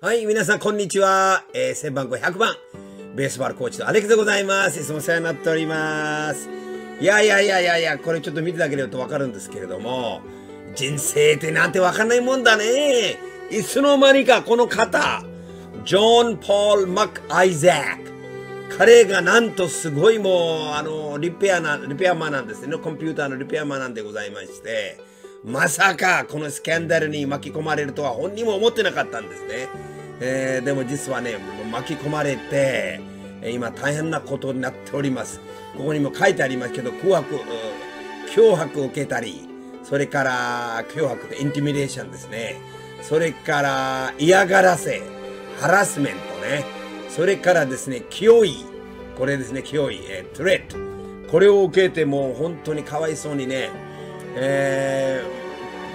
はい、皆さん、こんにちは。1000番500番、ベースボールコーチのアレックスでございます。いつもお世話になっております。いや、これちょっと見ていただければとわかるんですけれども、人生ってなんてわかんないもんだね。いつの間にかこの方、ジョン・ポール・マック・アイザック。彼がなんとすごいもう、リペアマンなんですね。コンピューターのリペアマンなんでございまして、まさかこのスキャンダルに巻き込まれるとは本人も思ってなかったんですね。でも実はね、巻き込まれて、今大変なことになっております。ここにも書いてありますけど、脅迫を受けたり、それから脅迫でインティミデーションですね。それから嫌がらせ、ハラスメントね。それからですね、脅威。これですね、脅威、トレット。これを受けてもう本当にかわいそうにね、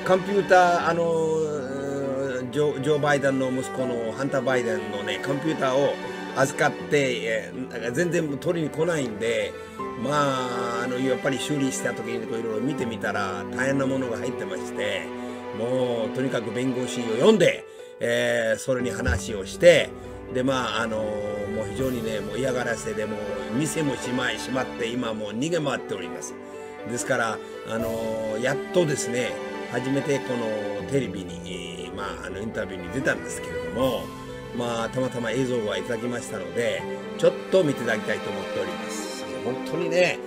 コンピューター、ジョー・バイデンの息子のハンター・バイデンのね、コンピューターを預かって、全然取りに来ないんで、まあ、やっぱり修理した時にいろいろ見てみたら大変なものが入ってまして、もうとにかく弁護士を呼んで、それに話をして、で、まあ、もう非常にね、もう嫌がらせでもう店もしまって今もう逃げ回っております。ですから、やっとですね、初めてこのテレビに、インタビューに出たんですけれども、まあ、たまたま映像がいただきましたので、ちょっと見ていただきたいと思っております。本当にね、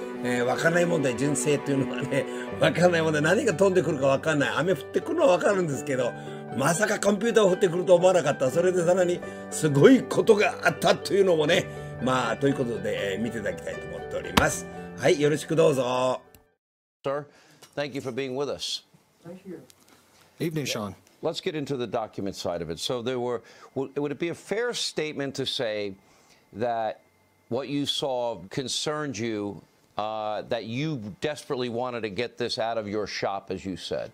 わからないもんで、人生というのはね、わからないもんで、何が飛んでくるかわかんない。雨降ってくるのはわかるんですけど、まさかコンピューターを降ってくると思わなかった。それでさらにすごいことがあったというのもね、まあ、ということで、見ていただきたいと思っております。はい、よろしくどうぞ。Sir, thank you for being with us. Thank you. Evening, Sean. Let's get into the document side of it. So would it be a fair statement to say that what you saw concerned you, that you desperately wanted to get this out of your shop, as you said?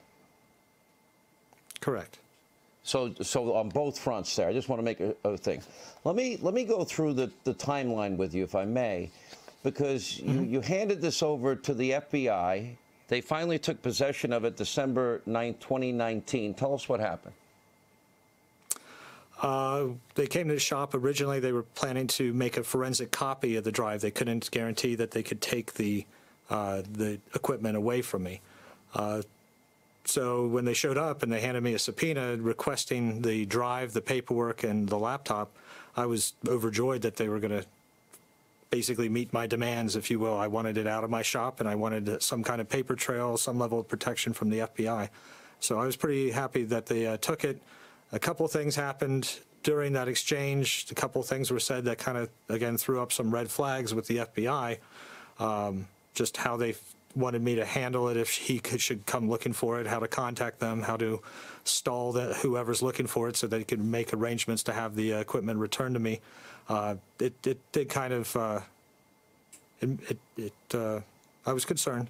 Correct. So on both fronts there, I just want to make a thing. Let me go through the timeline with you, if I may, because you handed this over to the FBI. They finally took possession of it December 9th, 2019. Tell us what happened. They came to the shop. Originally, they were planning to make a forensic copy of the drive. They couldn't guarantee that they could take the equipment away from me. So when they showed up and they handed me a subpoena requesting the drive, the paperwork, and the laptop, I was overjoyed that they were going to basically meet my demands, if you will. I wanted it out of my shop, and I wanted some kind of paper trail, some level of protection from the FBI. So I was pretty happy that they took it. A couple of things happened during that exchange. A couple of things were said that kind of, again, threw up some red flags with the FBI, just how they wanted me to handle it if should come looking for it, how to contact them, how to stall whoever's looking for it so they could make arrangements to have the equipment returned to me. It did kind of, I was concerned.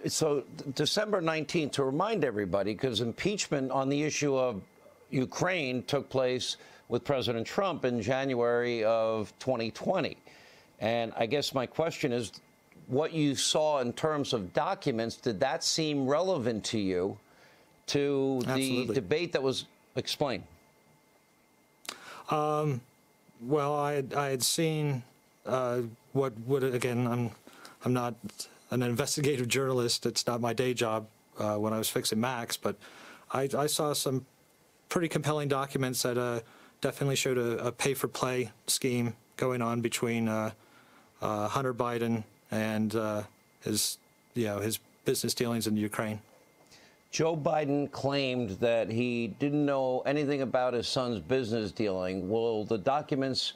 So December 19th, to remind everybody, because impeachment on the issue of Ukraine took place with President Trump in January of 2020. And I guess my question is, what you saw in terms of documents, did that seem relevant to you to the debate that was explained? Well, I had seen what would, again, I'm not an investigative journalist. It's not my day job when I was fixing Macs, but I saw some pretty compelling documents that definitely showed a pay-for-play scheme going on between Hunter Biden and his business dealings in Ukraine. Joe Biden claimed that he didn't know anything about his son's business dealing. Will the documents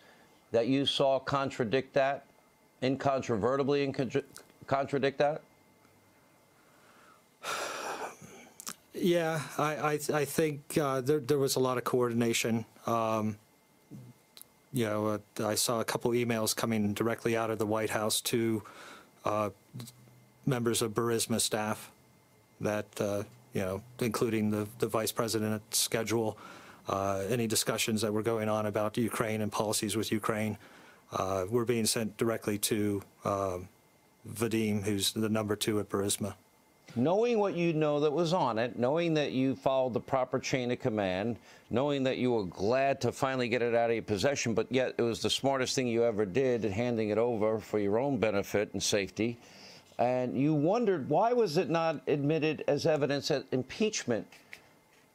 that you saw contradict that, incontrovertibly contradict that? Yeah, I think there was a lot of coordination. I saw a couple emails coming directly out of the White House to members of Burisma staff that, including the vice president's schedule, any discussions that were going on about Ukraine and policies with Ukraine were being sent directly to Vadim, who's the #2 at Burisma. Knowing what you know that was on it, knowing that you followed the proper chain of command, knowing that you were glad to finally get it out of your possession, but yet it was the smartest thing you ever did, handing it over for your own benefit and safety. And you wondered, why was it not admitted as evidence at impeachment?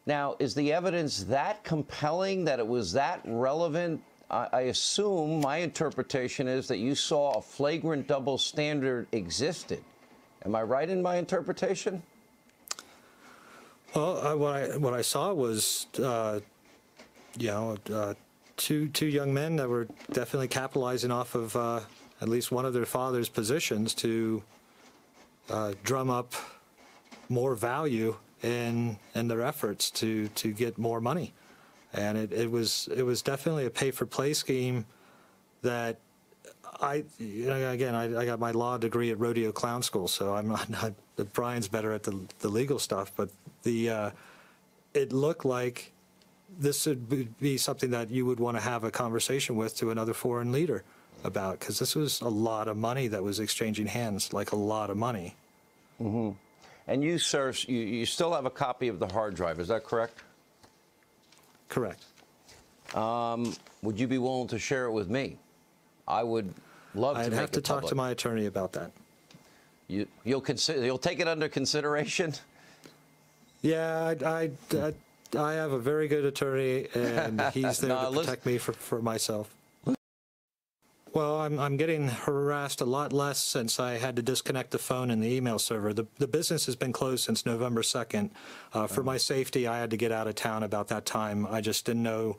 Now, is the evidence that compelling, that it was that relevant? I assume my interpretation is that you saw a flagrant double standard existed. Am I right in my interpretation? Well, what I saw was, two young men that were definitely capitalizing off of at least one of their father's positions to drum up more value in their efforts to get more money, and it was definitely a pay-for-play scheme that I got my law degree at Rodeo Clown School, so I'm not Brian's better at the legal stuff, but it looked like this would be something that you would want to have a conversation with to another foreign leader about, because this was a lot of money that was exchanging hands, like a lot of money. Mm-hmm. And you, sir, you still have a copy of the hard drive, is that correct? Correct. Would you be willing to share it with me? I would love to. I'd have to talk to my attorney about that. You'll take it under consideration? Yeah, I have a very good attorney, and he's there to protect me for myself. Well, I'm getting harassed a lot less since I had to disconnect the phone and the email server. The business has been closed since November 2nd. For my safety, I had to get out of town about that time. I just didn't know.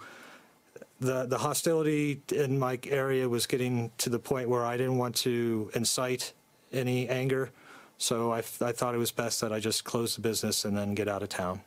The hostility in my area was getting to the point where I didn't want to incite any anger. So I thought it was best that I just close the business and then get out of town.